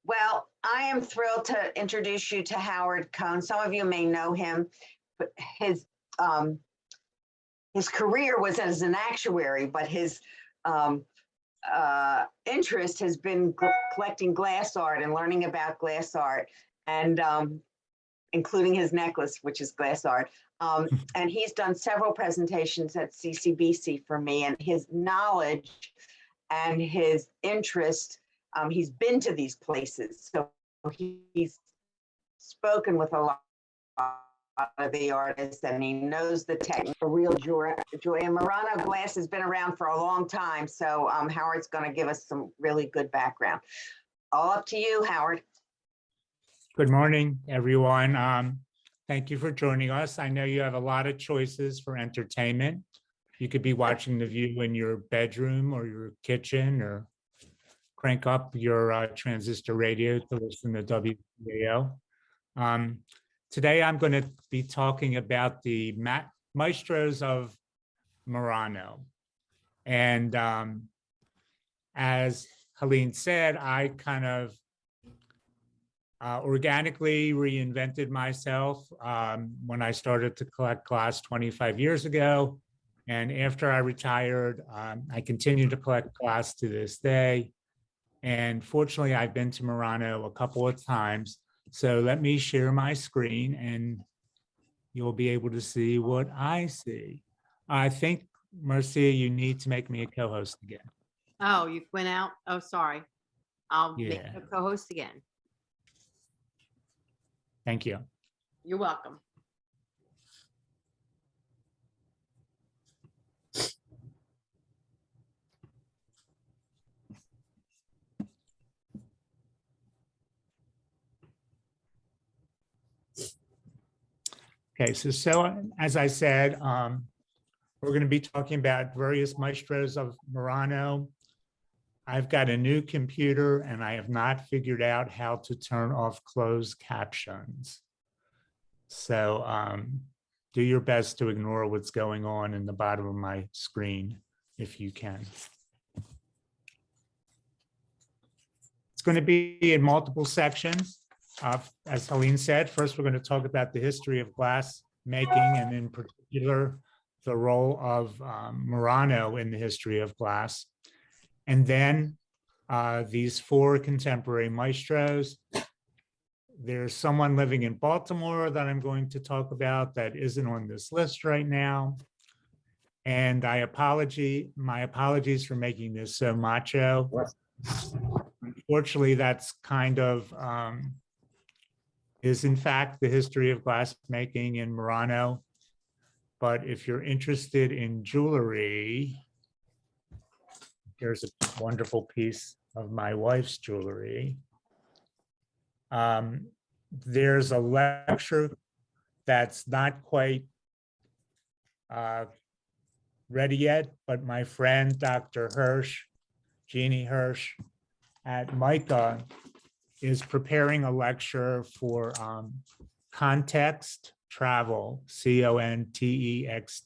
Well, I am thrilled to introduce you to Howard Cohen. Some of you may know him, but his career was as an actuary, but his um, interest has been collecting glass art and learning about glass art, and including his necklace, which is glass art. And he's done several presentations at CCBC for me, and his knowledge and his interest, he's been to these places. So he's spoken with a lot of the artists, and he knows the technique. A real joy. And Murano glass has been around for a long time. So Howard's going to give us some really good background. All up to you, Howard. Good morning, everyone. Thank you for joining us. I know you have a lot of choices for entertainment. You could be watching The View in your bedroom or your kitchen, or crank up your transistor radio to listen to WBHC. Today, I'm going to be talking about the Maestros of Murano. And as Helene said, I kind of organically reinvented myself when I started to collect glass 25 years ago. And after I retired, I continue to collect glass to this day. And fortunately, I've been to Murano a couple of times. So let me share my screen and you'll be able to see what I see. I think, Marcia, you need to make me a co-host again. Oh, you went out? Oh, sorry. I'll make Yeah. you a co-host again. Thank you. You're welcome. Okay, so as I said, we're going to be talking about various maestros of Murano. I've got a new computer and I have not figured out how to turn off closed captions. So do your best to ignore what's going on in the bottom of my screen if you can. It's going to be in multiple sections. As Helene said, first we're going to talk about the history of glass making, and in particular, the role of Murano in the history of glass. And then these four contemporary maestros. There's someone living in Baltimore that I'm going to talk about that isn't on this list right now. And my apologies for making this so macho. Unfortunately, that's kind of is in fact the history of glass making in Murano. But if you're interested in jewelry, here's a wonderful piece of my wife's jewelry. There's a lecture that's not quite ready yet, but my friend, Dr. Hirsch, Jeannie Hirsch at MICA, is preparing a lecture for context travel, CONTEXT,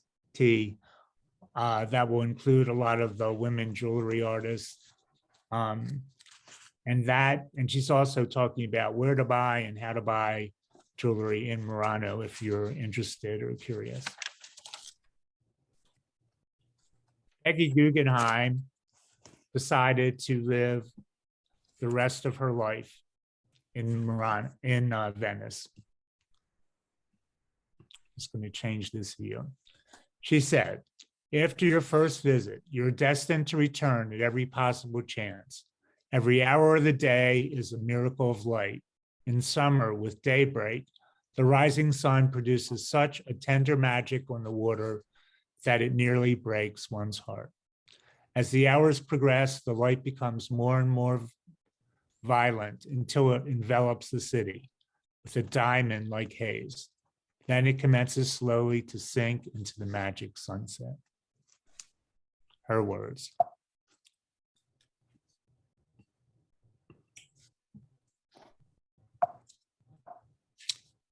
that will include a lot of the women jewelry artists. And she's also talking about where to buy and how to buy jewelry in Murano if you're interested or curious. Peggy Guggenheim decided to live the rest of her life in Venice. Just going to change this view. She said, after your first visit, you're destined to return at every possible chance. Every hour of the day is a miracle of light. In summer, with daybreak, the rising sun produces such a tender magic on the water that it nearly breaks one's heart. As the hours progress, the light becomes more and more violent until it envelops the city with a diamond-like haze. Then it commences slowly to sink into the magic sunset. Her words.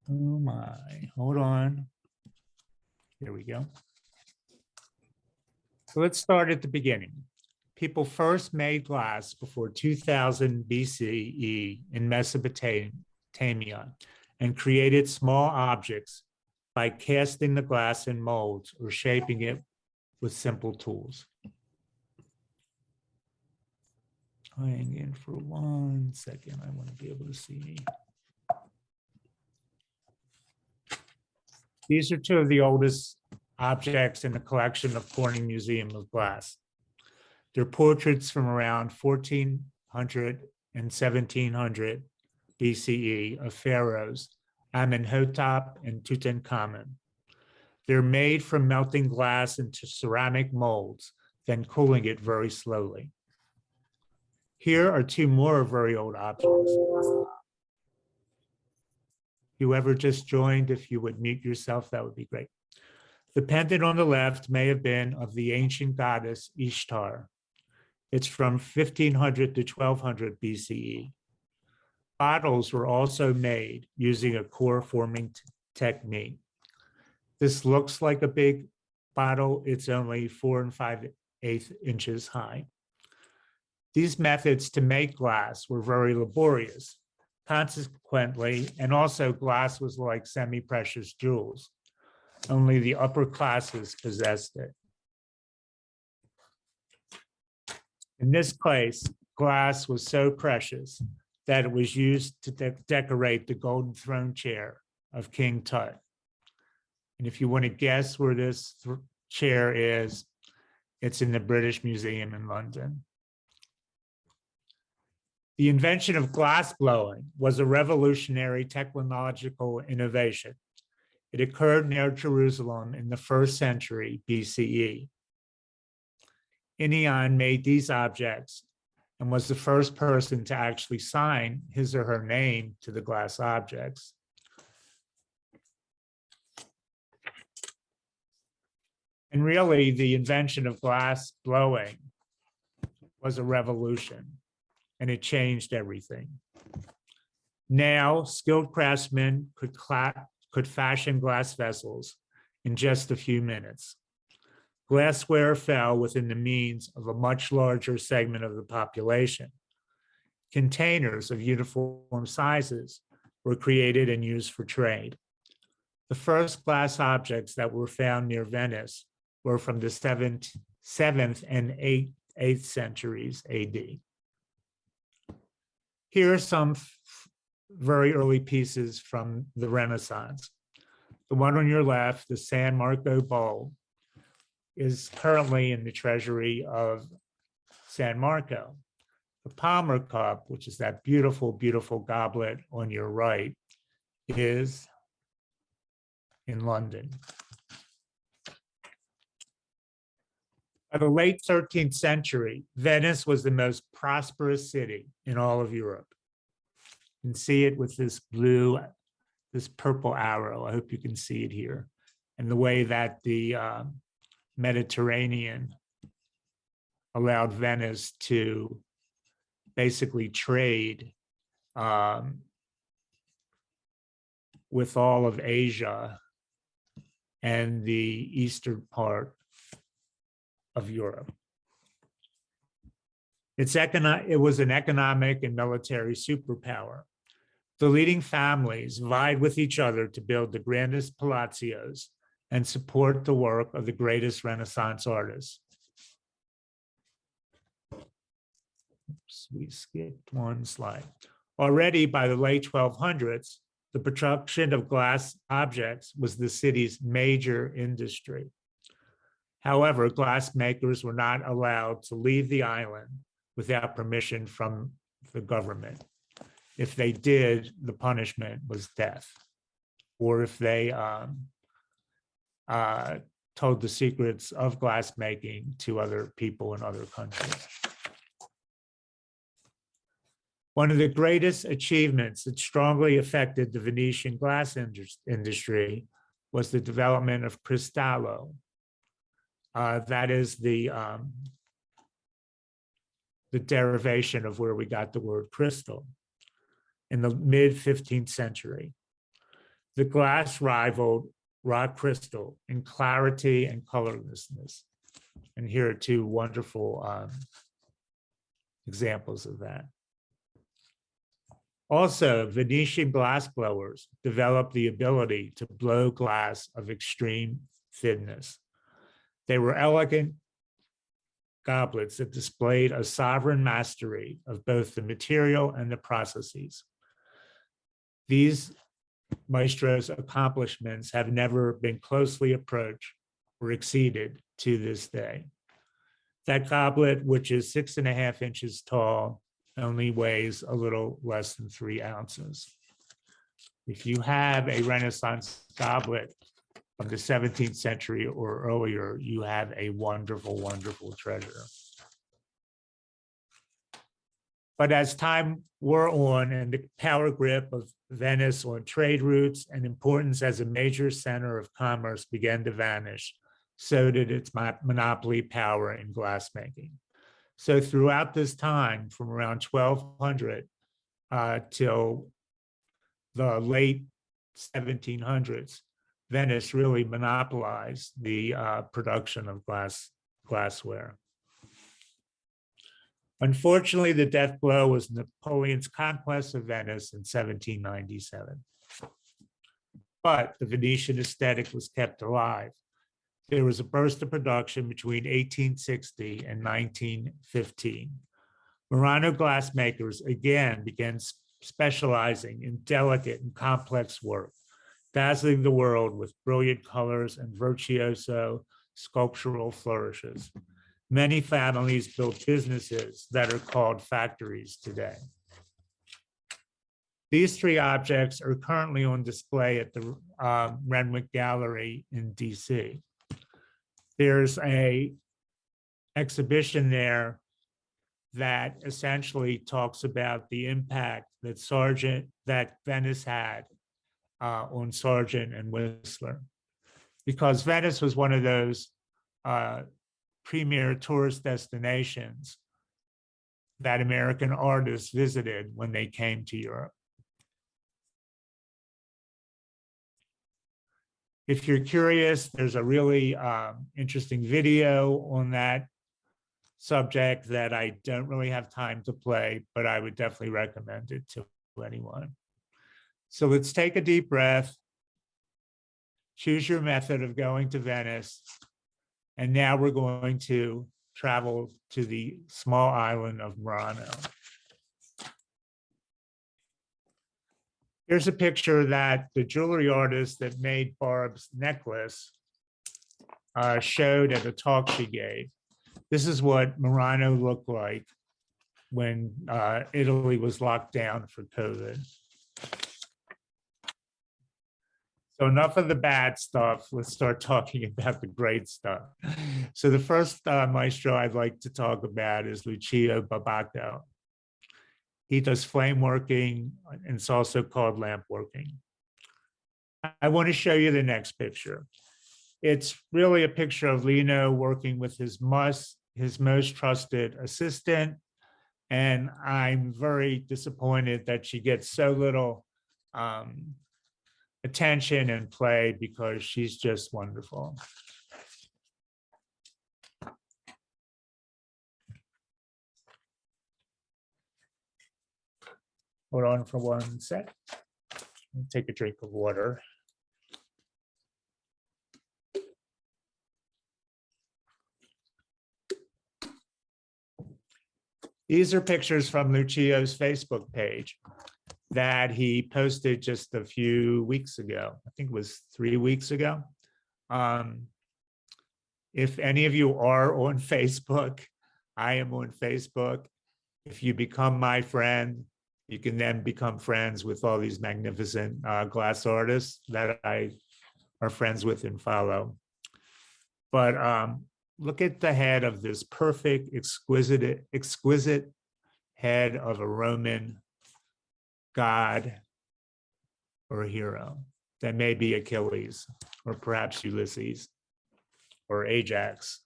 Oh my, hold on. Here we go. So let's start at the beginning. People first made glass before 2000 BCE in Mesopotamia and created small objects by casting the glass in molds or shaping it with simple tools. Hang in for 1 second. I want to be able to see. These are two of the oldest objects in the collection of Corning Museum of Glass. They're portraits from around 1400 and 1700 BCE of pharaohs Amenhotep and Tutankhamun. They're made from melting glass into ceramic molds, then cooling it very slowly. Here are two more very old objects. Whoever just joined, if you would mute yourself, that would be great. The pendant on the left may have been of the ancient goddess Ishtar. It's from 1500 to 1200 BCE. Bottles were also made using a core forming technique. This looks like a big bottle. It's only 4 5/8 inches high. These methods to make glass were very laborious. Consequently, and also glass was like semi-precious jewels. Only the upper classes possessed it. In this case, glass was so precious that it was used to decorate the golden throne chair of King Tut. And if you want to guess where this chair is, it's in the British Museum in London. The invention of glass blowing was a revolutionary technological innovation. It occurred near Jerusalem in the 1st century BCE. Ennion made these objects and was the first person to actually sign his or her name to the glass objects. And really, the invention of glass blowing was a revolution, and it changed everything. Now, skilled craftsmen could fashion glass vessels in just a few minutes. Glassware fell within the means of a much larger segment of the population. Containers of uniform sizes were created and used for trade. The first glass objects that were found near Venice were from the 7th and 8th centuries AD. Here are some very early pieces from the Renaissance. The one on your left, the San Marco bowl, is currently in the treasury of San Marco. The Palmer cup, which is that beautiful, beautiful goblet on your right, is in London. By the late 13th century, Venice was the most prosperous city in all of Europe. You can see it with this purple arrow. I hope you can see it here. And the way that the Mediterranean allowed Venice to basically trade with all of Asia and the eastern part of Europe. It was an economic and military superpower. The leading families vied with each other to build the grandest palazios and support the work of the greatest Renaissance artists. Oops, we skipped one slide. Already by the late 1200s, the production of glass objects was the city's major industry. However, glass makers were not allowed to leave the island without permission from the government. If they did, the punishment was death. Or if they told the secrets of glassmaking to other people in other countries. One of the greatest achievements that strongly affected the Venetian glass industry was the development of Cristallo. That is the derivation of where we got the word crystal in the mid-15th century. The glass rivaled rock crystal in clarity and colorlessness. And here are two wonderful examples of that. Also, Venetian glass blowers developed the ability to blow glass of extreme thinness. They were elegant goblets that displayed a sovereign mastery of both the material and the processes. These maestros' accomplishments have never been closely approached or exceeded to this day. That goblet, which is 6.5 inches tall, only weighs a little less than 3 ounces. If you have a Renaissance goblet from the 17th century or earlier, you have a wonderful, wonderful treasure. But as time wore on and the power grip of Venice on trade routes and importance as a major center of commerce began to vanish, so did its monopoly power in glassmaking. So throughout this time, from around 1200 till the late 1700s, Venice really monopolized the production of glassware. Unfortunately, the death blow was Napoleon's conquest of Venice in 1797. But the Venetian aesthetic was kept alive. There was a burst of production between 1860 and 1915. Murano glassmakers again began specializing in delicate and complex work, dazzling the world with brilliant colors and virtuoso sculptural flourishes. Many families built businesses that are called factories today. These 3 objects are currently on display at the Renwick Gallery in DC. There's an exhibition there that essentially talks about the impact that Venice had on Sargent and Whistler, because Venice was one of those premier tourist destinations that American artists visited when they came to Europe. If you're curious, there's a really interesting video on that subject that I don't really have time to play, but I would definitely recommend it to anyone. So let's take a deep breath, choose your method of going to Venice, and now we're going to travel to the small island of Murano. Here's a picture that the jewelry artist that made Barb's necklace showed at a talk she gave. This is what Murano looked like when Italy was locked down for COVID. So enough of the bad stuff. Let's start talking about the great stuff. So the first maestro I'd like to talk about is Lucio Babacco. He does flame working, and it's also called lamp working. I want to show you the next picture. It's really a picture of Lino working with his most trusted assistant, and I'm very disappointed that she gets so little attention and play because she's just wonderful. Hold on for 1 sec. Take a drink of water. These are pictures from Lucio's Facebook page that he posted just a few weeks ago. I think it was 3 weeks ago. If any of you are on Facebook, I am on Facebook. If you become my friend, you can then become friends with all these magnificent glass artists that I are friends with and follow. But look at the head of this perfect, exquisite head of a Roman god or a hero. That may be Achilles, or perhaps Ulysses, or Ajax.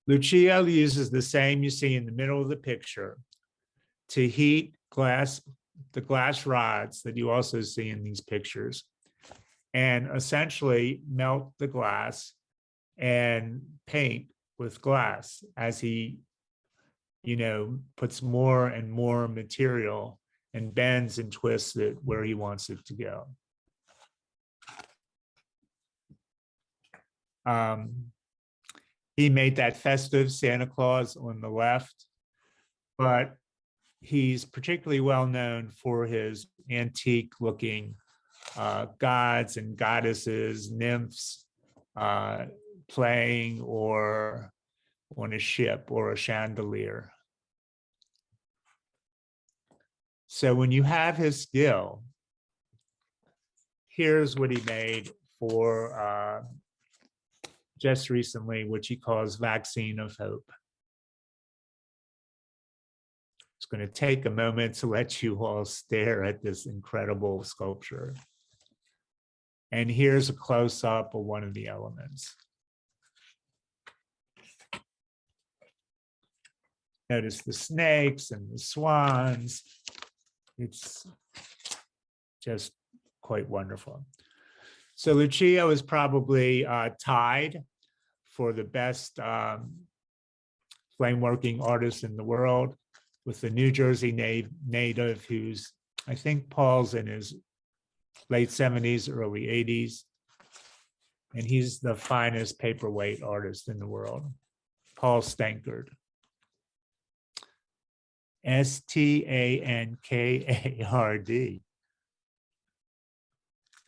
Lucio uses the same you see in the middle of the picture to heat the glass rods that you also see in these pictures, and essentially melt the glass and paint with glass as he, puts more and more material and bends and twists it where he wants it to go. He made that festive Santa Claus on the left, but he's particularly well known for his antique looking gods and goddesses, nymphs playing or on a ship or a chandelier. So when you have his skill, here's what he made for just recently, which he calls Vaccine of Hope. It's going to take a moment to let you all stare at this incredible sculpture. And here's a close-up of one of the elements. Notice the snakes and the swans. It's just quite wonderful. So Lucio is probably tied for the best flame working artist in the world with the New Jersey native who's, I think Paul's in his late 70s, early 80s. And he's the finest paperweight artist in the world, Paul Stankard. Stankard.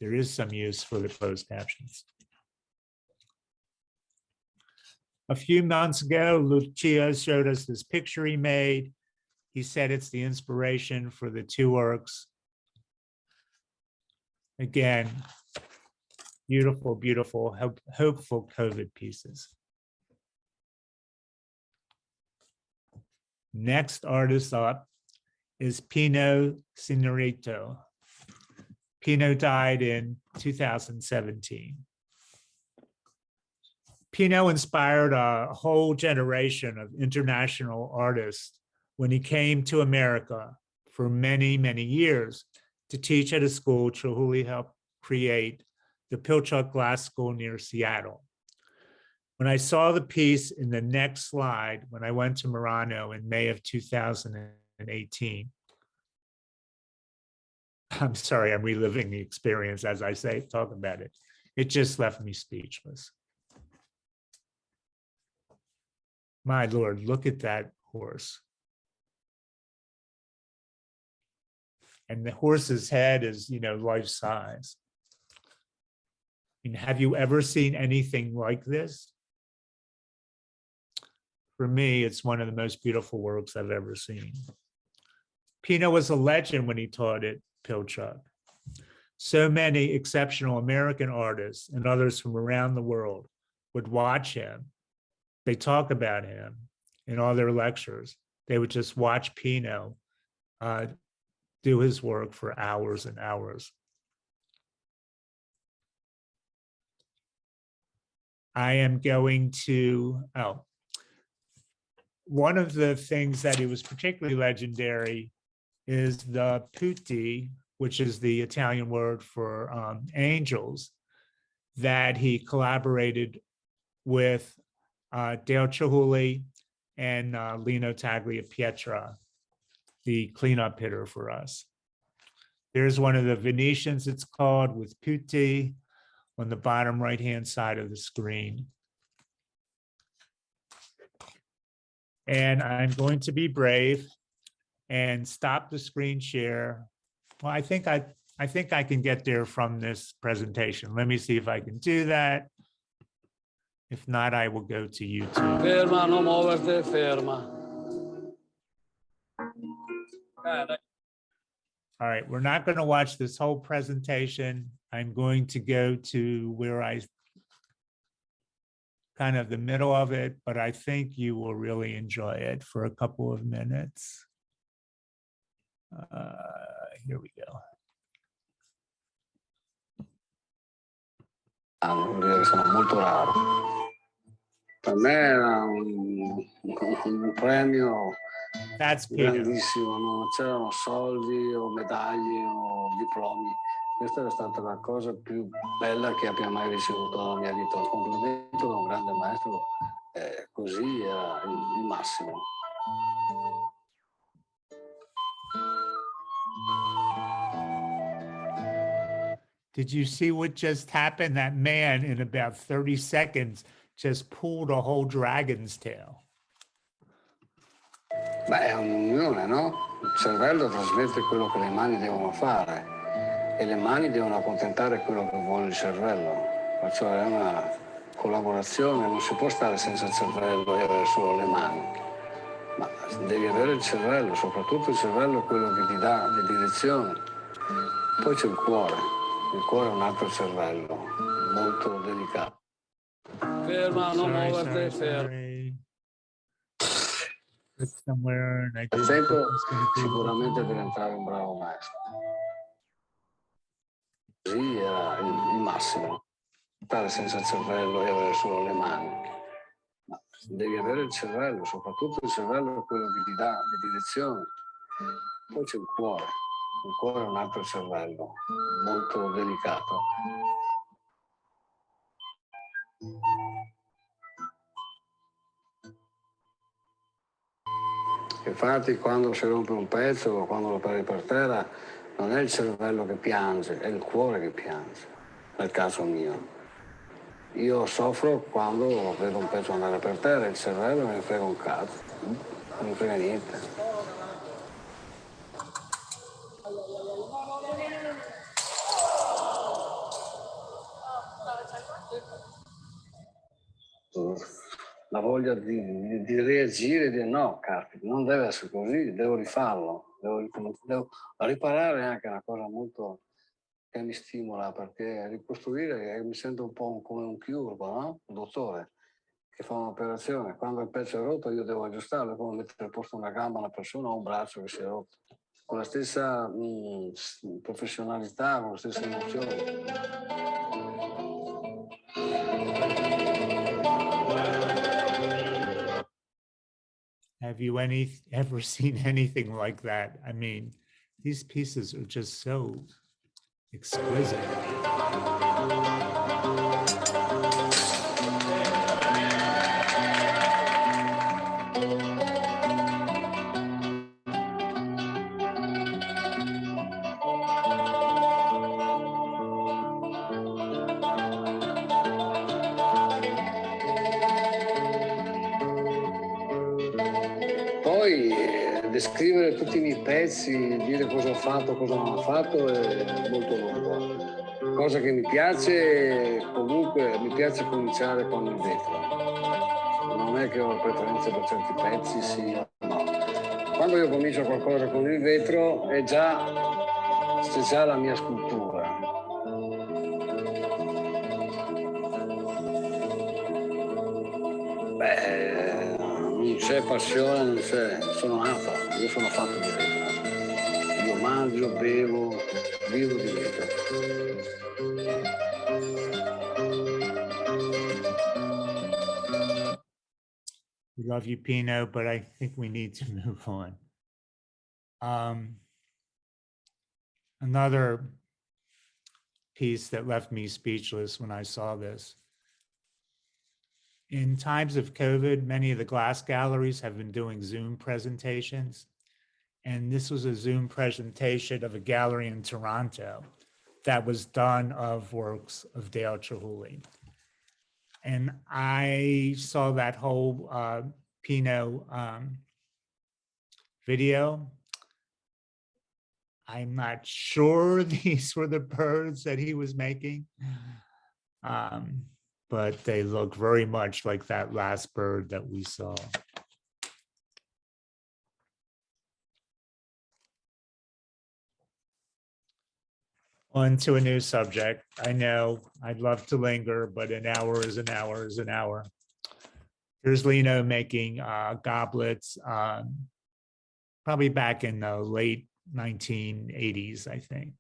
There is some use for the closed captions. A few months ago, Lucia showed us this picture he made. He said it's the inspiration for the two works. Again, beautiful, beautiful, hopeful COVID pieces. Next artist up is Pino Signorito. Pino died in 2017. Pino inspired a whole generation of international artists when he came to America for many, many years to teach at a school Chihuly helped create, the Pilchuck Glass School near Seattle. When I saw the piece in the next slide, when I went to Murano in May of 2018, I'm sorry, I'm reliving the experience as I talk about it. It just left me speechless. My Lord, look at that horse. And the horse's head is, life size. Have you ever seen anything like this? For me, it's one of the most beautiful works I've ever seen. Pino was a legend when he taught at Pilchuck. So many exceptional American artists and others from around the world would watch him. They talk about him in all their lectures. They would just watch Pino do his work for hours and hours. I am going to, one of the things that he was particularly legendary is the putti, which is the Italian word for angels, that he collaborated with Dale Chihuly and Lino Tagliapietra, the cleanup hitter for us. There's one of the Venetians, it's called, with putti on the bottom right-hand side of the screen. And I'm going to be brave and stop the screen share. Well, I think I can get there from this presentation. Let me see if I can do that. If not, I will go to YouTube. Ferma, non muoverti, ferma. All right, we're not going to watch this whole presentation. I'm going to go to where I kind of the middle of it, but I think you will really enjoy it for a couple of minutes. Here we go. Sono molto raro. Per me era un premio That's Pino. grandissimo, non c'erano soldi o medaglie o diplomi. Questa è stata la cosa più bella che abbia mai ricevuto nella mia vita. Un complimento da un grande maestro Così era il massimo. Did you see what just happened? That man in about 30 seconds just pulled a whole dragon's tail. Beh, è un'unione, no? Il cervello trasmette quello che le mani devono fare e le mani devono accontentare quello che vuole il cervello. Perciò è una collaborazione, non si può stare senza il cervello e avere solo le mani. Ma devi avere il cervello, soprattutto il cervello è quello che ti dà le direzioni. Poi c'è il cuore è un altro cervello, molto delicato. Ferma, non muoverti, ferma. Sorry. Click somewhere and I Nel didn't think tempo it was gonna do sicuramente diventare un bravo maestro. Così era il massimo. Stare senza il cervello e avere solo le mani. Ma devi avere il cervello, soprattutto il cervello è quello che ti dà le direzioni. Poi c'è il cuore è un altro cervello, molto delicato. Infatti quando si rompe un pezzo o quando lo perdi per terra non è il cervello che piange, è il cuore che piange, nel caso mio. Io soffro quando vedo un pezzo andare per terra, il cervello me ne frega un cazzo, non mi frega niente. La voglia di reagire e dire no, caspita, non deve essere così, devo rifarlo, devo riparare è anche una cosa molto che mi stimola perché ricostruire mi sento un po' come un chirurgo, no? Un dottore che fa un'operazione, quando il pezzo è rotto io devo aggiustarlo, è come mettere a posto una gamba a una persona o un braccio che si è rotto. Con la stessa professionalità, con la stessa emozione. Have you ever seen anything like that? I mean, these pieces are just so exquisite. Poi descrivere tutti i miei pezzi, dire cosa ho fatto, cosa non ho fatto è molto lungo. Cosa che mi piace, comunque mi piace cominciare con il vetro. Non è che ho preferenze per certi pezzi, sì o no. Quando io comincio qualcosa con il vetro c'è già la mia scultura. Beh, non c'è passione, non c'è, sono nato, io sono fatto di vetro. Io mangio, bevo, vivo di vetro. We love you, Pino, but I think we need to move on. Another piece that left me speechless when I saw this. In times of COVID, many of the glass galleries have been doing Zoom presentations. And this was a Zoom presentation of a gallery in Toronto that was done of works of Dale Chihuly. And I saw that whole Pinot video. I'm not sure these were the birds that he was making, but they look very much like that last bird that we saw. On to a new subject. I know I'd love to linger, but an hour is an hour is an hour. Here's Lino making goblets, probably back in the late 1980s, I think.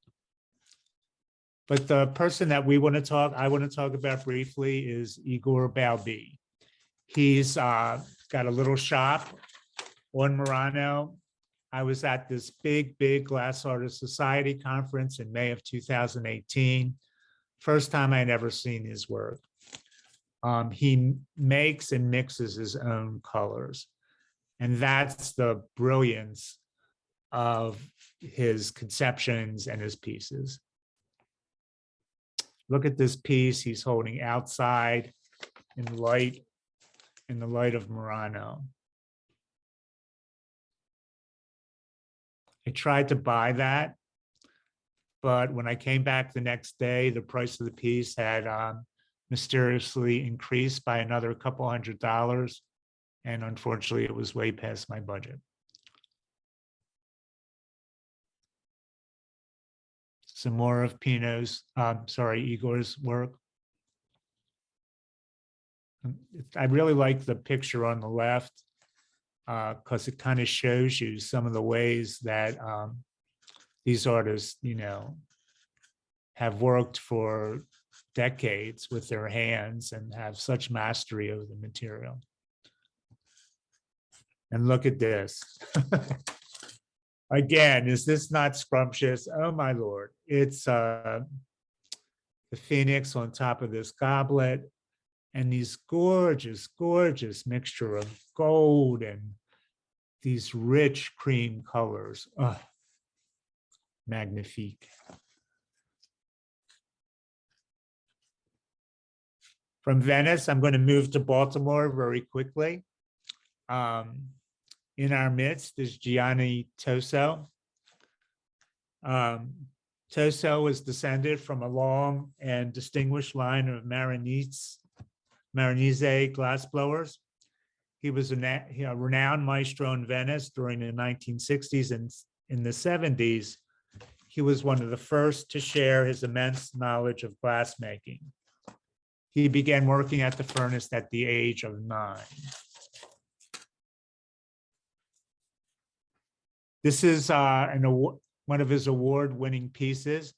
But the person that I want to talk about briefly is Igor Balbi. He's got a little shop on Murano. I was at this big Glass Artist Society conference in May of 2018. First time I'd ever seen his work. He makes and mixes his own colors. And that's the brilliance of his conceptions and his pieces. Look at this piece he's holding outside in the light of Murano. I tried to buy that, but when I came back the next day, the price of the piece had mysteriously increased by another couple $100. And unfortunately, it was way past my budget. Some more of Igor's work. I really like the picture on the left because it kind of shows you some of the ways that these artists, have worked for decades with their hands and have such mastery of the material. And look at this. Again, is this not scrumptious? Oh my Lord. It's the phoenix on top of this goblet and these gorgeous, gorgeous mixture of gold and these rich cream colors. Oh, magnifique. From Venice, I'm going to move to Baltimore very quickly. In our midst is Gianni Toso. Toso is descended from a long and distinguished line of Maranese glassblowers. He was a renowned maestro in Venice during the 1960s, and in the 70s, he was one of the first to share his immense knowledge of glassmaking. He began working at the furnace at the age of 9. This is one of his award-winning pieces.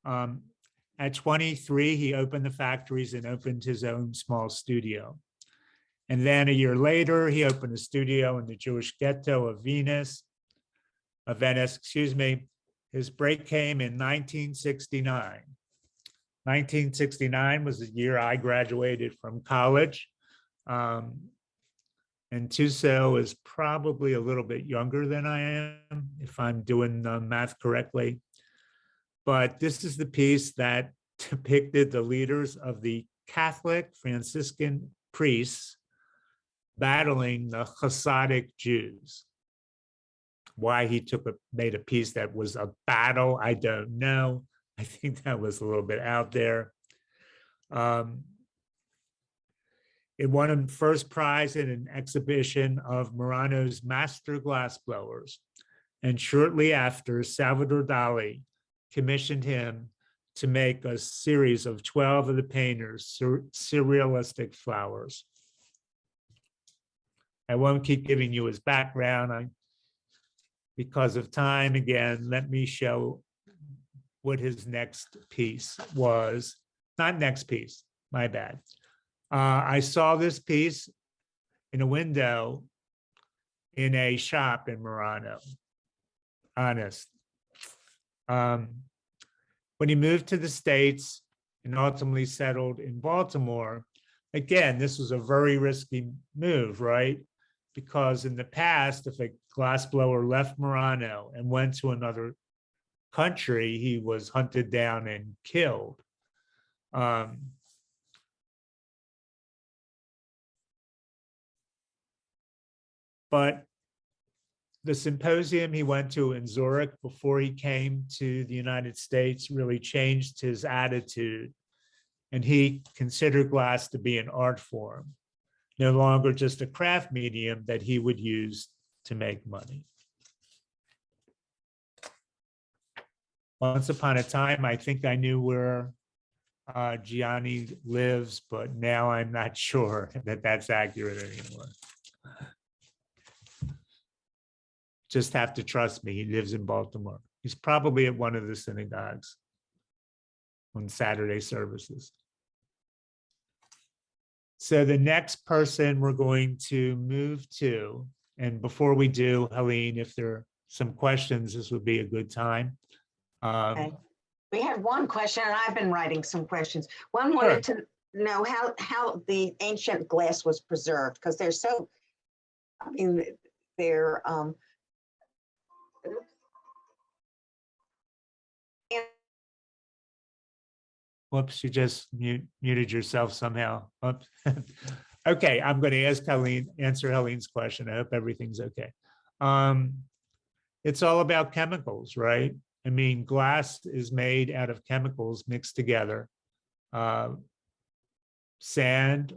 At 23, he opened the factories and opened his own small studio. And then a year later, he opened a studio in the Jewish ghetto of Venice. His break came in 1969. 1969 was the year I graduated from college. And Toso is probably a little bit younger than I am, if I'm doing the math correctly. But this is the piece that depicted the leaders of the Catholic Franciscan priests battling the Hasidic Jews. Why he made a piece that was a battle, I don't know. I think that was a little bit out there. It won a first prize in an exhibition of Murano's master glassblowers. And shortly after, Salvador Dali commissioned him to make a series of 12 of the painter's surrealistic flowers. I won't keep giving you his background. Because of time, again, let me show what his next piece was. Not next piece, my bad. I saw this piece in a window in a shop in Murano, honest. When he moved to the States and ultimately settled in Baltimore, again, this was a very risky move, right? Because in the past, if a glassblower left Murano and went to another country, he was hunted down and killed. But the symposium he went to in Zurich before he came to the United States really changed his attitude. And he considered glass to be an art form, no longer just a craft medium that he would use to make money. Once upon a time, I think I knew where Gianni lives, but now I'm not sure that that's accurate anymore. Just have to trust me. He lives in Baltimore. He's probably at one of the synagogues on Saturday services. So the next person we're going to move to, and before we do, Helene, if there are some questions, this would be a good time. Okay. We had one question, and I've been writing some questions. One wanted to know how the ancient glass was preserved, because they're so, I mean, they're, Whoops, you just muted yourself somehow. Oops. Okay, I'm going to answer Helene's question. I hope everything's okay. It's all about chemicals, right? I mean, glass is made out of chemicals mixed together. Sand,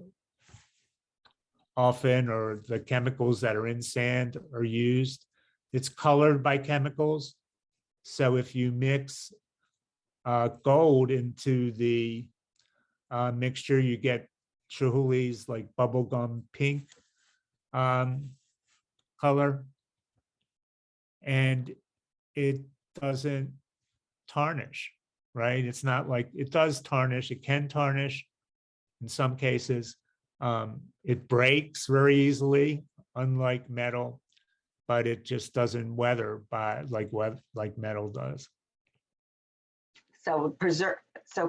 often, or the chemicals that are in sand are used. It's colored by chemicals. So if you mix gold into the mixture, you get Chihuli's like bubblegum pink color, and it doesn't tarnish, right? It's not like, it does tarnish, it can tarnish in some cases. It breaks very easily, unlike metal, but it just doesn't weather by like metal does. so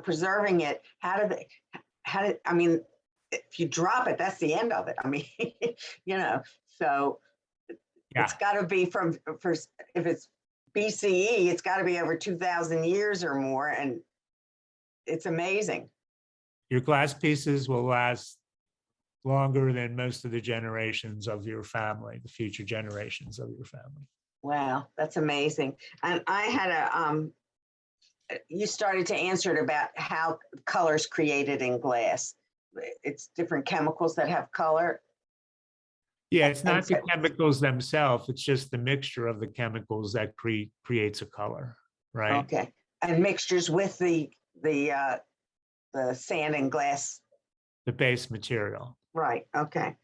preserving it, I mean, if you drop it, that's the end of it. I mean, you know, so Yeah. it's got to be if it's BCE, it's got to be over 2,000 years or more, and it's amazing. Your glass pieces will last longer than most of the generations of your family, the future generations of your family. Wow, that's amazing. And I had you started to answer it about how color's created in glass. It's different chemicals that have color. Yeah, it's not the chemicals themselves, it's just the mixture of the chemicals that creates a color, right? Okay, and mixtures with the sand and glass. The base material. Right, okay.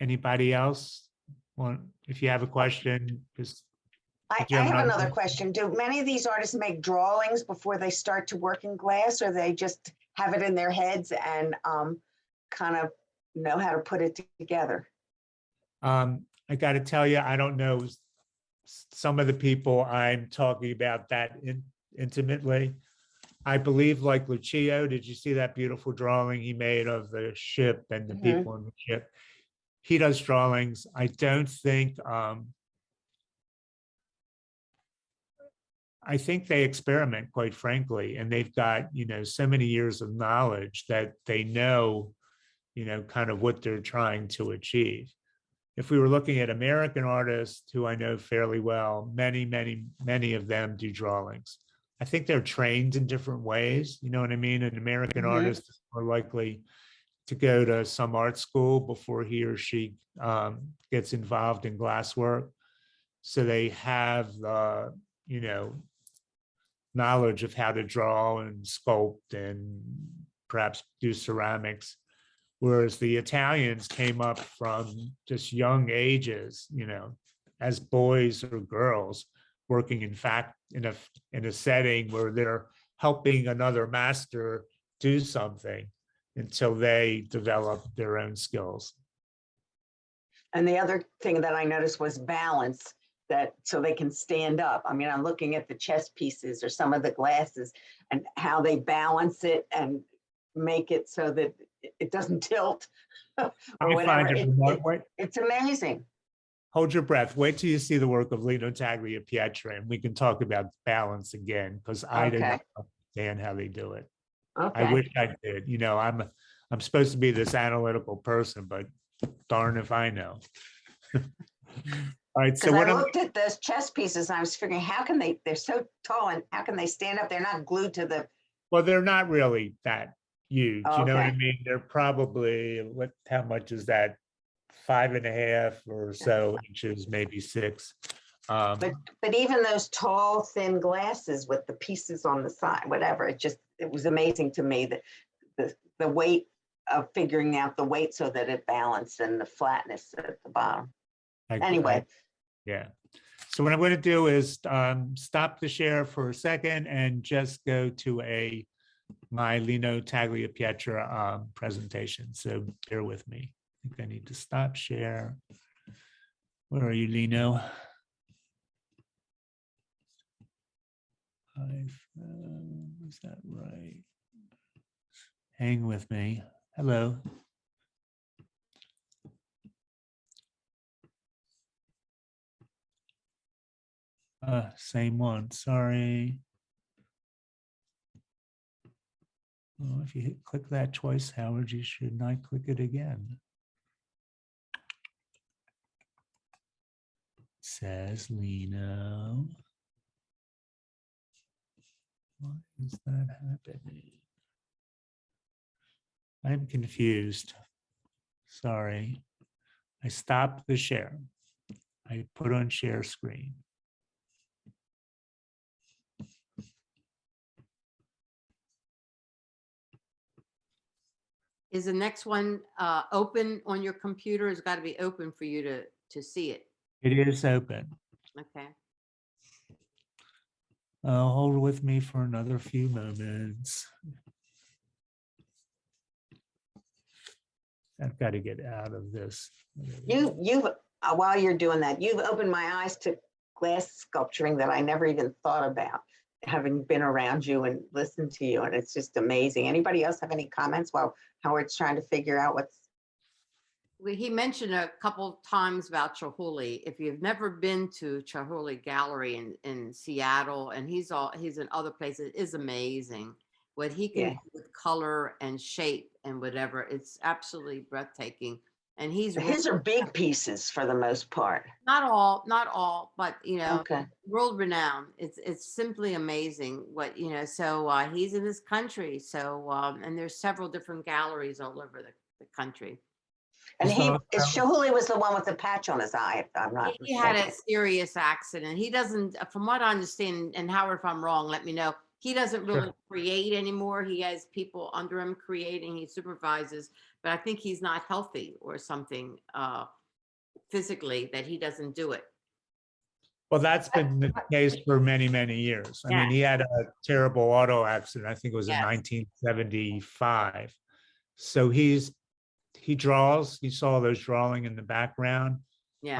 Anybody else? If you have a question, just. I have another question. Do many of these artists make drawings before they start to work in glass, or they just have it in their heads and kind of know how to put it together? I got to tell you, I don't know some of the people I'm talking about that intimately. I believe, like Lucio, did you see that beautiful drawing he made of the ship and the people on the ship? He does drawings. I don't think, I think they experiment, quite frankly, and they've got, so many years of knowledge that they know, kind of what they're trying to achieve. If we were looking at American artists who I know fairly well, many of them do drawings. I think they're trained in different ways. You know what I mean? An American artist is more likely to go to some art school before he or she gets involved in glasswork. So they have, knowledge of how to draw and sculpt and perhaps do ceramics. Whereas the Italians came up from just young ages, as boys or girls, working in fact in a setting where they're helping another master do something until they develop their own skills. And the other thing that I noticed was balance, so they can stand up. I mean, I'm looking at the chess pieces or some of the glasses and how they balance it and make it so that it doesn't tilt or whatever. It's amazing. Hold your breath. Wait till you see the work of Lino Tagliapietra, and we can talk about balance again, because I don't understand how they do it. Okay. I wish I did. I'm supposed to be this analytical person, but darn if I know. All right. So I looked at those chess pieces and I was figuring, they're so tall, and how can they stand up? They're not glued to the. Well, they're not really that huge. Oh, you know what I mean? They're probably, how much is that? 5.5 or so inches, maybe 6. But even those tall, thin glasses with the pieces on the side, whatever, it was amazing to me that the weight of figuring out the weight so that it balanced and the flatness at the bottom. Anyway. Yeah. So what I'm going to do is stop the share for a second and just go to my Lino Tagliapietra presentation. So bear with me. I think I need to stop share. Where are you, Lino? 5, Is that right? Hang with me. Hello. Same one, sorry. Well, if you click that twice, Howard, you should not click it again. Says Lino. Why is that happening? I'm confused. Sorry. I stopped the share. I put on share screen. Is the next one open on your computer? It's got to be open for you to see it. It is open. Okay. Hold with me for another few moments. I've got to get out of this. You've while you're doing that, you've opened my eyes to glass sculpturing that I never even thought about, having been around you and listened to you, and it's just amazing. Anybody else have any comments while Howard's trying to figure out what's? Well, he mentioned a couple times about Chihuly. If you've never been to Chihuly Gallery in Seattle, and he's in other places, it is amazing what he can do with color and shape and whatever. It's absolutely breathtaking. And he's His are big pieces for the most part. not all, but Okay. world renowned. It's simply amazing what So he's in this country. So and there's several different galleries all over the country. And So, Chihuly was the one with the patch on his eye, if I'm not He had a mistaken. serious accident. He doesn't, from what I understand, and Howard, if I'm wrong, let me know. He doesn't really Sure. create anymore. He has people under him creating. He supervises, but I think he's not healthy or something physically that he doesn't do it. Well, that's been the case for many, many years. I mean, he had a terrible auto accident. I think it was in Yes. 1975. So he draws. You saw those drawing in the background. Yes.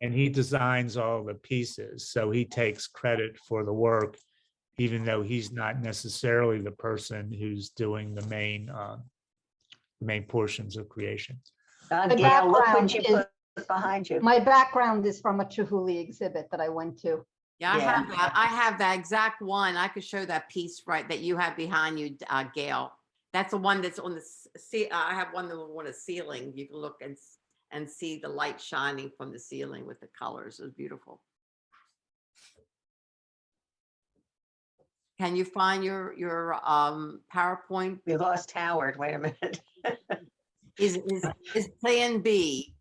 And he designs all the pieces. So he takes credit for the work, even though he's not necessarily the person who's doing the main portions of creation. Gail, look what you put behind you. My background is from a Chihuly exhibit that I went to. Yeah, Yeah. I have that exact one. I could show that piece right that you have behind you, Gail. That's the one that's on the I have one on the ceiling. You can look and see the light shining from the ceiling with the colors. It was beautiful. Can you find your PowerPoint? We lost Howard. Wait a minute. Is plan B?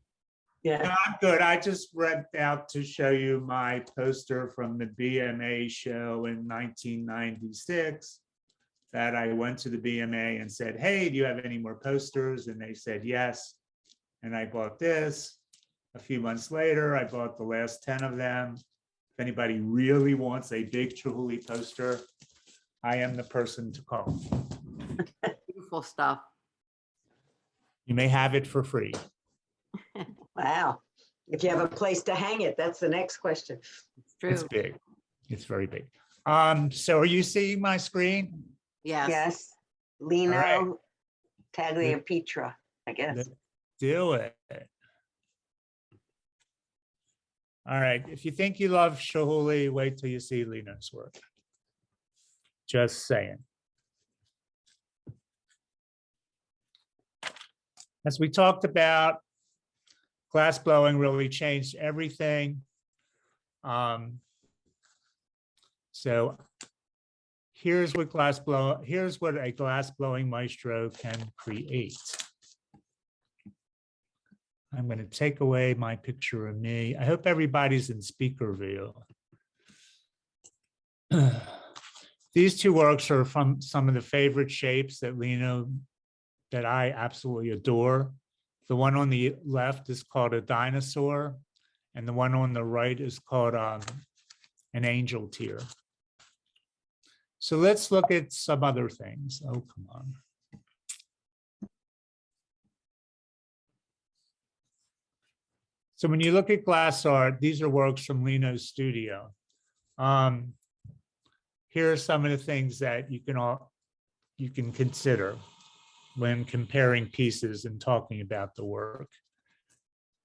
Yeah. No, I'm good. I just read out to show you my poster from the BMA show in 1996 that I went to the BMA and said, hey, do you have any more posters? And they said, yes. And I bought this. A few months later, I bought the last 10 of them. If anybody really wants a big Chihuly poster, I am the person to call. Beautiful stuff. You may have it for free. Wow. If you have a place to hang it, that's the next question. It's true. It's big. It's very big. So are you seeing my screen? Yes. Yes. Lino right. Tagliapietra, I guess. Let's do it. All right. If you think you love Chihuly, wait till you see Lino's work. Just saying. As we talked about, glass blowing really changed everything. So here's what a glass blowing maestro can create. I'm going to take away my picture of me. I hope everybody's in speaker view. These two works are from some of the favorite shapes that that I absolutely adore. The one on the left is called a dinosaur, and the one on the right is called an angel tear. So let's look at some other things. Oh, come on. So when you look at glass art, these are works from Lino's studio. here are some of the things that you can consider when comparing pieces and talking about the work.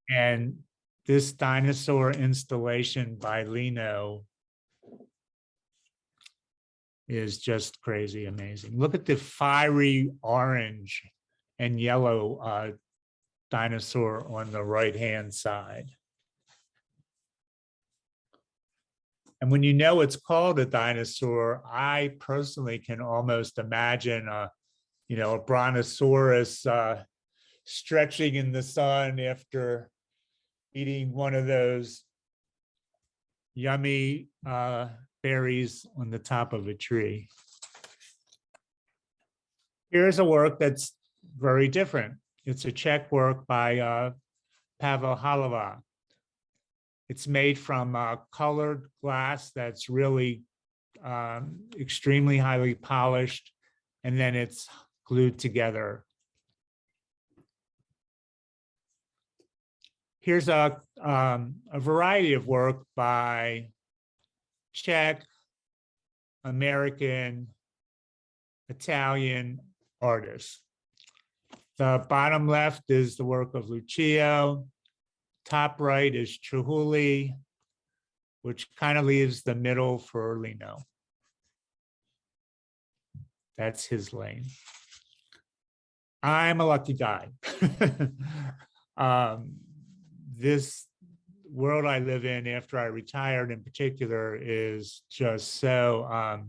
And this dinosaur installation by Lino is just crazy amazing. Look at the fiery orange and yellow dinosaur on the right-hand side. And when you know it's called a dinosaur, I personally can almost imagine a brontosaurus stretching in the sun after eating one of those yummy berries on the top of a tree. Here's a work that's very different. It's a Czech work by Pavel Halava. It's made from colored glass that's really extremely highly polished, and then it's glued together. Here's a variety of work by Czech, American, Italian artists. The bottom left is the work of Lucio. Top right is Trujillo, which kind of leaves the middle for Lino. That's his lane. I'm a lucky guy. This world I live in after I retired in particular is just so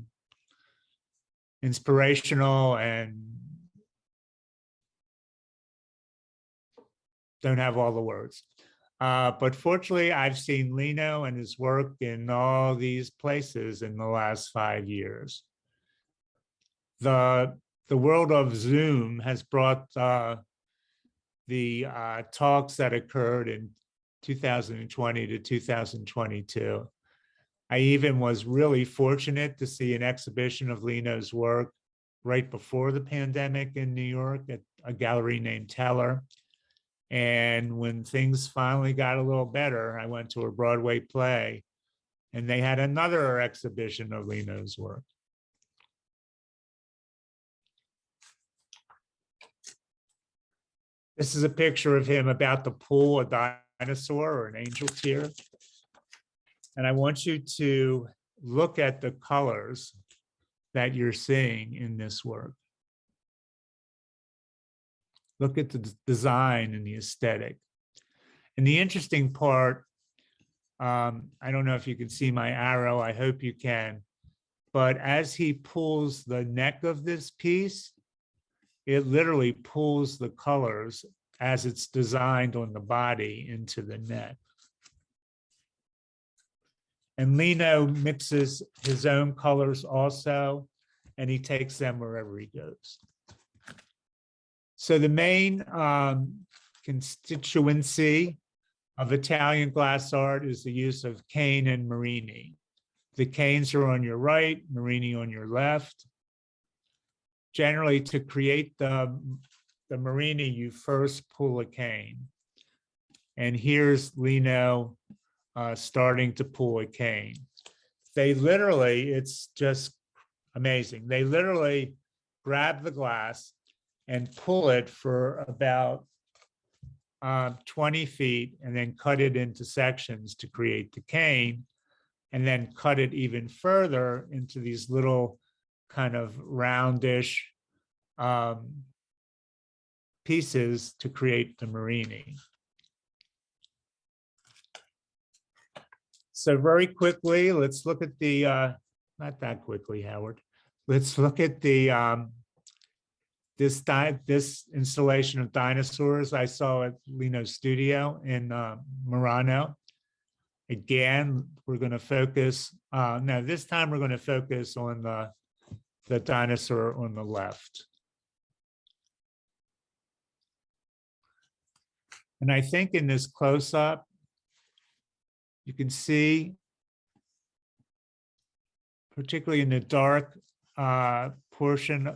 inspirational, and don't have all the words. But fortunately, I've seen Lino and his work in all these places in the last 5 years. The world of Zoom has brought the talks that occurred in 2020 to 2022. I even was really fortunate to see an exhibition of Lino's work right before the pandemic in New York at a gallery named Teller. And when things finally got a little better, I went to a Broadway play and they had another exhibition of Lino's work. This is a picture of him about to pull a dinosaur or an angel tear. And I want you to look at the colors that you're seeing in this work. Look at the design and the aesthetic. And the interesting part, I don't know if you can see my arrow, I hope you can, but as he pulls the neck of this piece, it literally pulls the colors as it's designed on the body into the neck. And Lino mixes his own colors also, and he takes them wherever he goes. So the main constituency of Italian glass art is the use of Cohen and Marini. The Cohens are on your right, Marini on your left. Generally, to create the Marini, you first pull a Cohen. And here's Lino starting to pull a Cohen. They literally, it's just amazing. They literally grab the glass and pull it for about 20 feet and then cut it into sections to create the Cohen, and then cut it even further into these little kind of roundish pieces to create the Marini. So very quickly, let's look at the, not that quickly, Howard. Let's look at the this installation of dinosaurs I saw at Lino's studio in Murano. Again, we're going to focus, no, this time we're going to focus on the dinosaur on the left. And I think in this close-up, you can see, particularly in the dark portion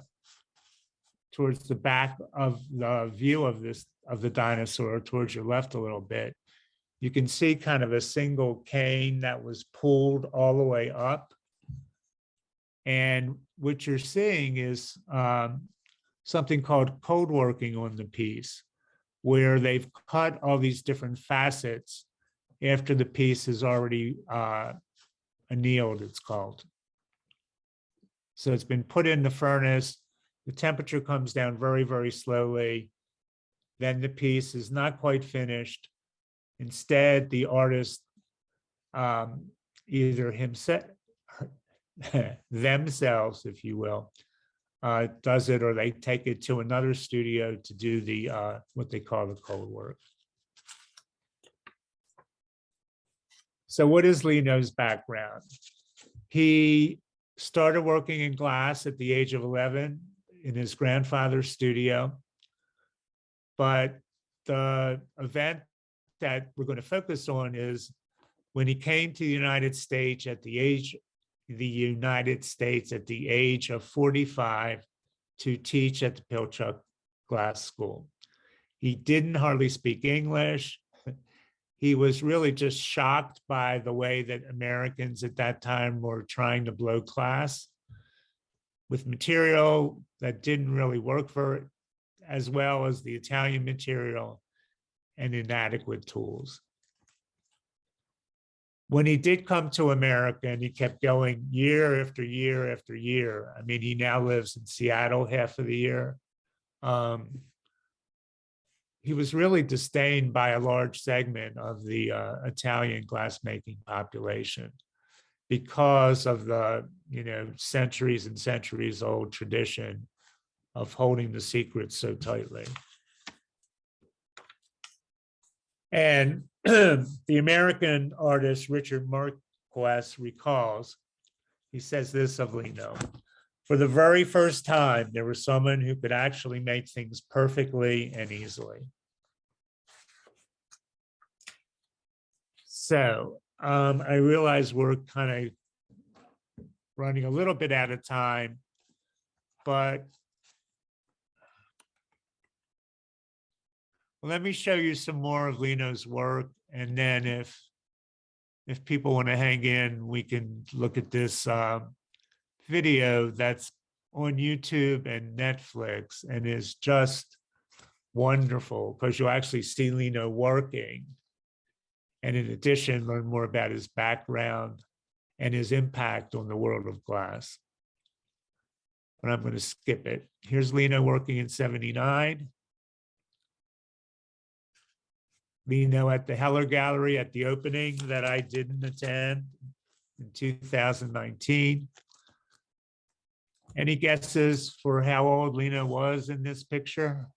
towards the back of the view of the dinosaur, towards your left a little bit, you can see kind of a single Cohen that was pulled all the way up. And what you're seeing is something called code working on the piece, where they've cut all these different facets after the piece is already annealed, it's called. So it's been put in the furnace. The temperature comes down very, very slowly. Then the piece is not quite finished. Instead, the artist either himself, themselves, if you will, does it, or they take it to another studio to do the what they call the cold work. So what is Lino's background? He started working in glass at the age of 11 in his grandfather's studio. But the event that we're going to focus on is when he came to the United States at the age of 45 to teach at the Pilchuck Glass School. He didn't hardly speak English. He was really just shocked by the way that Americans at that time were trying to blow class with material that didn't really work for it, as well as the Italian material and inadequate tools. When he did come to America, and he kept going year after year after year, I mean, he now lives in Seattle half of the year. He was really disdained by a large segment of the Italian glassmaking population because of the, centuries and centuries old tradition of holding the secret so tightly. And the American artist Richard Marquess recalls, he says this of Lino: for the very first time, there was someone who could actually make things perfectly and easily. So I realize we're kind of running a little bit out of time, but let me show you some more of Lino's work, and then if people want to hang in, we can look at this video that's on YouTube and Netflix, and is just wonderful because you'll actually see Lino working, and in addition, learn more about his background and his impact on the world of glass. But I'm going to skip it. Here's Lino working in '79. Lino at the Heller Gallery at the opening that I didn't attend in 2019. Any guesses for how old Lino was in this picture?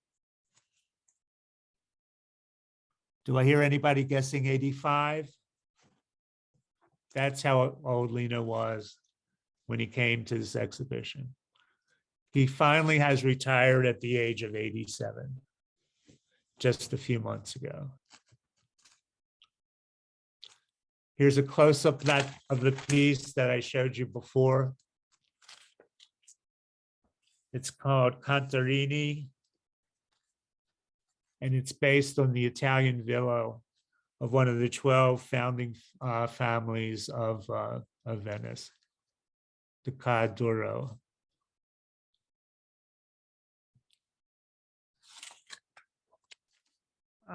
Do I hear anybody guessing 85? That's how old Lino was when he came to this exhibition. He finally has retired at the age of 87, just a few months ago. Here's a close-up of the piece that I showed you before. It's called Contarini, and it's based on the Italian villa of one of the 12 founding families of Venice, the Cadoro.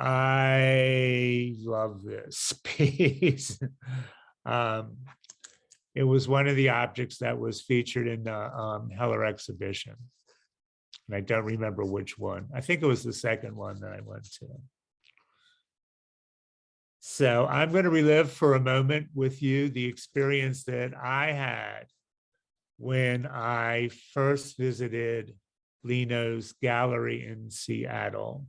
I love this piece. It was one of the objects that was featured in the Heller exhibition. And I don't remember which one. I think it was the second one that I went to. So I'm going to relive for a moment with you the experience that I had when I first visited Lino's gallery in Seattle.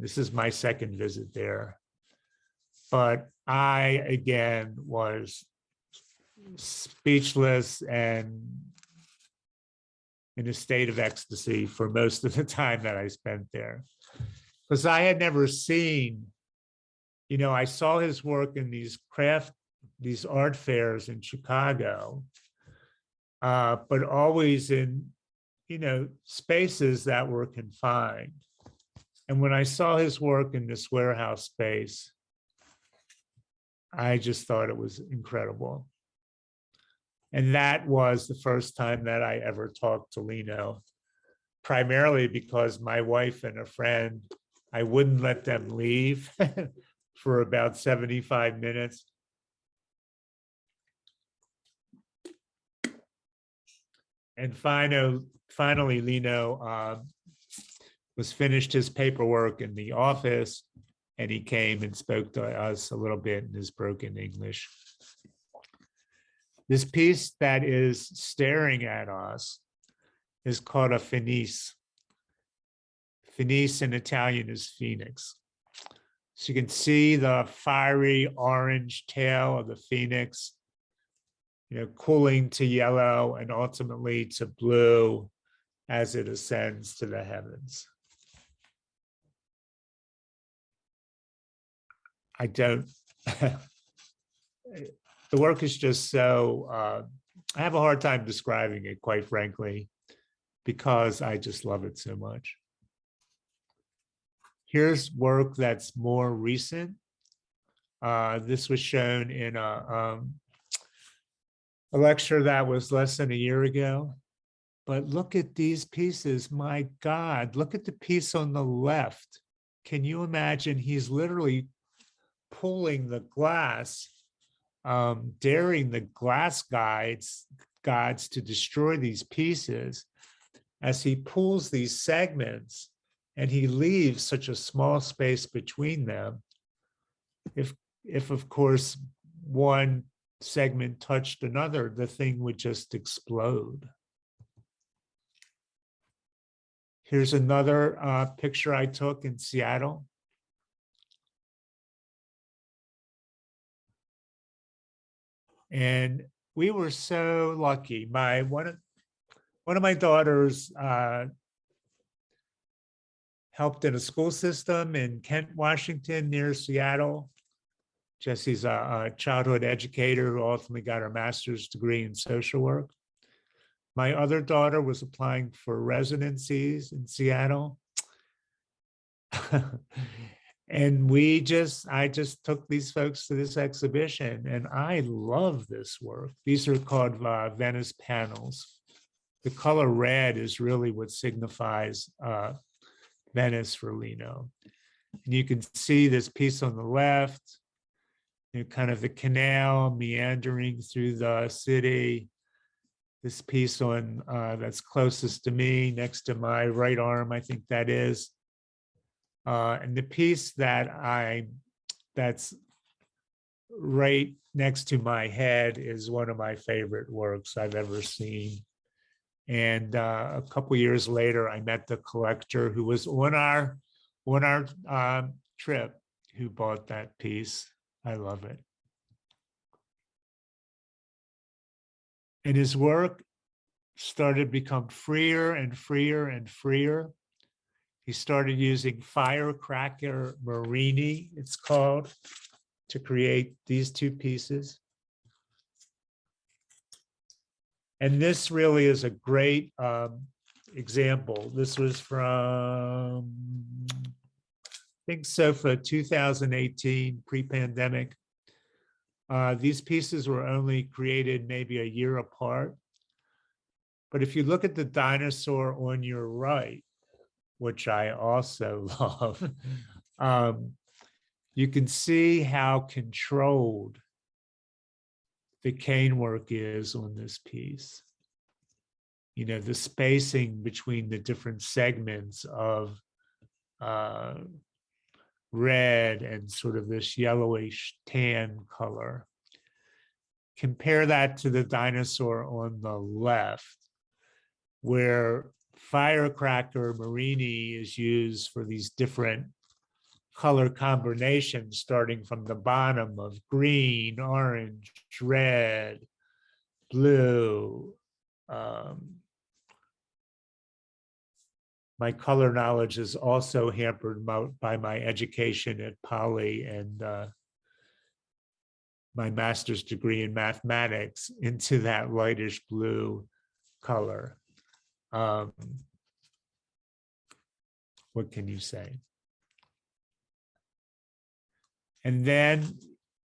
This is my second visit there. But I, again, was speechless and in a state of ecstasy for most of the time that I spent there. Because I had never seen, I saw his work in these art fairs in Chicago, but always in, spaces that were confined. And when I saw his work in this warehouse space, I just thought it was incredible. And that was the first time that I ever talked to Lino, primarily because my wife and a friend, I wouldn't let them leave for about 75 minutes. And finally, Lino was finished his paperwork in the office, and he came and spoke to us a little bit in his broken English. This piece that is staring at us is called a finis. Finis in Italian is phoenix. So you can see the fiery orange tail of the phoenix, cooling to yellow and ultimately to blue as it ascends to the heavens. The work is just so, I have a hard time describing it, quite frankly, because I just love it so much. Here's work that's more recent. This was shown in a lecture that was less than a year ago. But look at these pieces. My God, look at the piece on the left. Can you imagine? He's literally pulling the glass, daring the glass gods to destroy these pieces as he pulls these segments, and he leaves such a small space between them. If of course, one segment touched another, the thing would just explode. Here's another picture I took in Seattle. And we were so lucky. One of my daughters helped in a school system in Kent, Washington, near Seattle. Jesse's a childhood educator who ultimately got her master's degree in social work. My other daughter was applying for residencies in Seattle. And I just took these folks to this exhibition, and I love this work. These are called Venice panels. The color red is really what signifies Venice for Lino. And you can see this piece on the left, kind of the canal meandering through the city. This piece on that's closest to me, next to my right arm, I think that is. And the piece that's right next to my head is one of my favorite works I've ever seen. And a couple years later, I met the collector who was on our trip, who bought that piece. I love it. And his work started to become freer and freer and freer. He started using firecracker marini, it's called, to create these two pieces. And this really is a great example. This was from, I think, SOFA 2018, pre-pandemic. These pieces were only created maybe a year apart. But if you look at the dinosaur on your right, which I also love, you can see how controlled the cane work is on this piece. The spacing between the different segments of red and sort of this yellowish tan color. Compare that to the dinosaur on the left, where firecracker marini is used for these different color combinations, starting from the bottom of green, orange, red, blue. My color knowledge is also hampered by my education at Poly and my master's degree in mathematics into that lightish blue color. What can you say? And then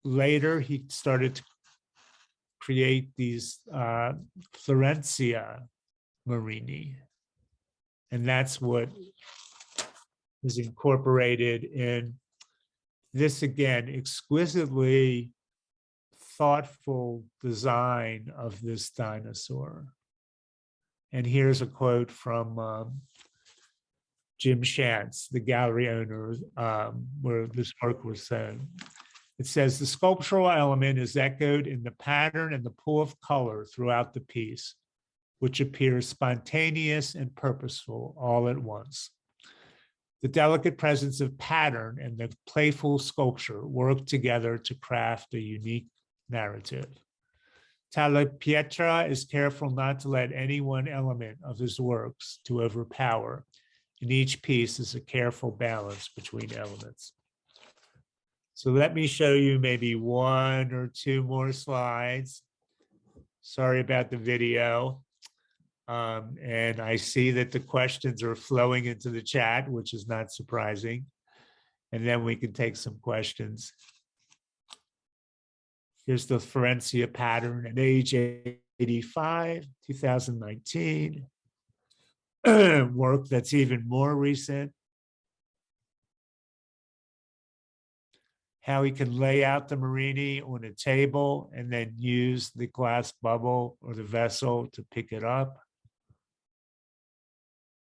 later he started to create these Florencia Marini. And that's what is incorporated in this, again, exquisitely thoughtful design of this dinosaur. And here's a quote from Jim Shantz, the gallery owner, where this work was shown. It says, the sculptural element is echoed in the pattern and the pool of color throughout the piece, which appears spontaneous and purposeful all at once. The delicate presence of pattern and the playful sculpture work together to craft a unique narrative. Tale Pietra is careful not to let any one element of his works to overpower, and each piece is a careful balance between elements. So let me show you maybe one or two more slides. Sorry about the video. And I see that the questions are flowing into the chat, which is not surprising. And then we can take some questions. Here's the Florencia pattern at age 85, 2019. Work that's even more recent. How he can lay out the Marini on a table and then use the glass bubble or the vessel to pick it up.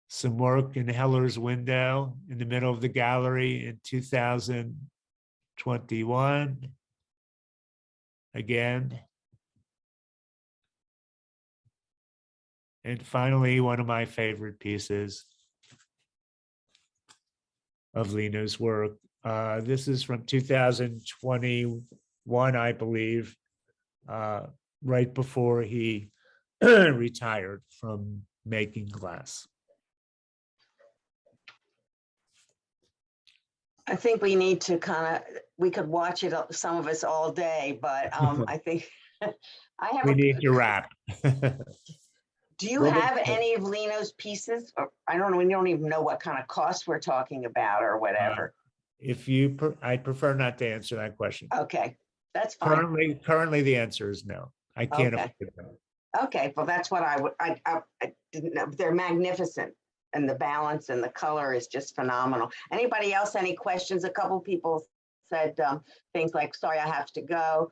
Some work in Heller's window in the middle of the gallery in 2021. Again. And finally, one of my favorite pieces of Lino's work. This is from 2021, I believe, right before he retired from making glass. I think we need to we could watch it, some of us all day, but I think We need to wrap. Do you have any of Lino's pieces? Or, I don't know, we don't even know what kind of costs we're talking about or whatever. If you, I prefer not to answer that question. Okay, that's fine. Currently, the answer is no. I can't Okay. afford them. Okay, well, that's what I didn't know. They're magnificent, and the balance and the color is just phenomenal. Anybody else, any questions? A couple people said things like, sorry, I have to go.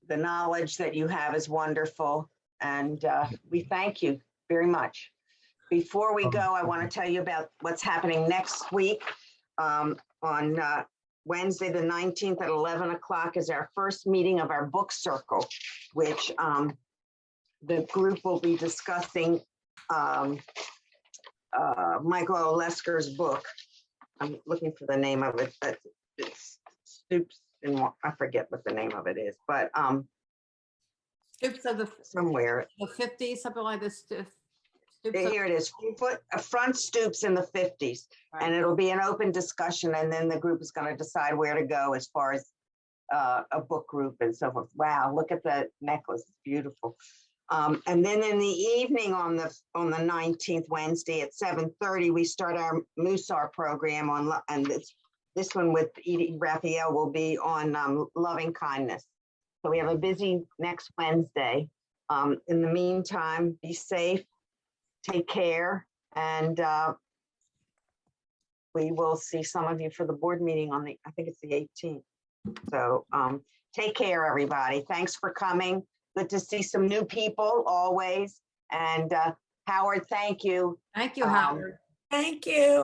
The knowledge that you have is wonderful, and we thank you very much. Before we go, I want to tell you about what's happening next week. On Wednesday, the 19th at 11 o'clock is our first meeting of our book circle, which the group will be discussing Michael Olesker's book. I'm looking for the name of it, but it's Stoops, and I forget what the name of it is, but Stoops of the somewhere. the 50s, something like this. Stoops of- Here it is, front stoops in the 50s. And it'll be an open discussion, and then the group is going to decide where to go as far as a book group and so forth. Wow, look at the necklace, it's beautiful. And then in the evening on the 19th, Wednesday at 7:30, we start our Musar program and this one with Edie Raphael will be on loving kindness. So we have a busy next Wednesday. In the meantime, be safe, take care, and we will see some of you for the board meeting on I think it's the 18th. So take care, everybody. Thanks for coming. Good to see some new people always. And Howard, thank you. Thank you, Howard. Thank you.